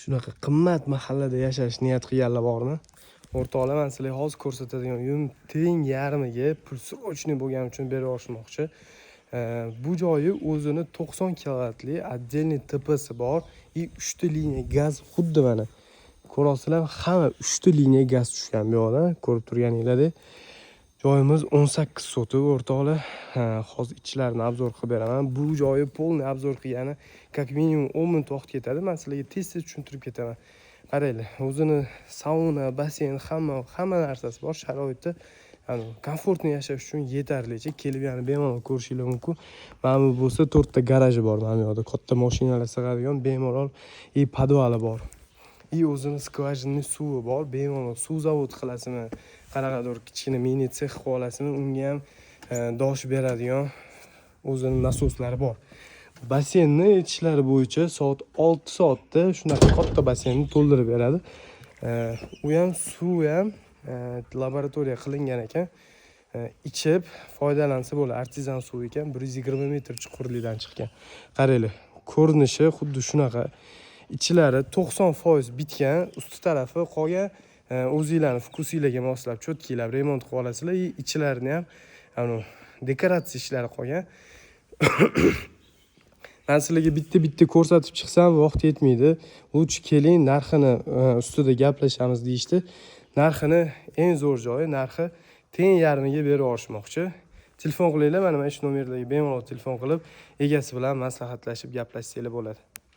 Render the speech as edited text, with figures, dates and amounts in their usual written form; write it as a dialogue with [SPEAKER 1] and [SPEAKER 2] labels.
[SPEAKER 1] Shunaqa qimmat mahallada yashash niyat qilganlar bormi? O'rtoqlar, men sizlarga hozir ko'rsatadigan uyim teng yarmiga pulsrochniy bo'lgani uchun berib yuborishmoqchi. Bu joyi o'zini 90 kilovatli отдельный tepasi bor. 3 ta liniya gaz xuddi mana. Ko'rasizlar, hamma 3 ta liniya gaz tushgan bu yoqda, ko'rib turganinglardek. Joyimiz 18 sotik o'rtoqlar. Hozir ichlarini obzor qilib beraman. Bu joyi polniy obzor qilgani как minimum 10 minut vaqt ketadi. Men sizlarga tez-tez tushuntirib ketaman. Qaranglar, o'zini sauna, basen, hamma narsasi bor, sharoiti komfortni yashash uchun yetarlicha. Kelib yana bemalol ko'rishingiz mumkin. Mana bu bo'lsa 4 ta garaji bor mana bu yoqda. Katta mashinalar sig'adigan bemalol podvali bor. O'zini skvajinli suvi bor, bemalol suv zavod qilasizmi? Qanaqadir kichkina mini sex qilib olasizmi? Unga ham dosh beradigan o'zini nasoslari bor. Basenni ishlari bo'yicha soat 6 soatda shunaqa katta basenni to'ldirib beradi. U ham suv ham laboratoriya qilingan ekan. Ichib foydalansa bo'ladi. Artizan suv ekan, 120 metr chuqurlikdan chiqqan. Qaranglar, ko'rinishi xuddi shunaqa. Ichlari 90% bitgan, usti tarafi qolgan. O'zingizlarning vkusingizga moslab cho'tkilab remont qilib olasizlar. Ichlarini ham dekoratsiya ishlari qolgan. Men sizlarga bitta ko'rsatib chiqsam vaqt yetmaydi. Lutch keling, narxini ustida gaplashamiz deyishdi. Narxini eng zo'r joyi, narxi teng yarmiga berib yuborishmoqchi. Telefon qilinglar, mana shu nomerlarga bemalol telefon qilib egasi bilan maslahatlashib gaplashsanglar bo'ladi.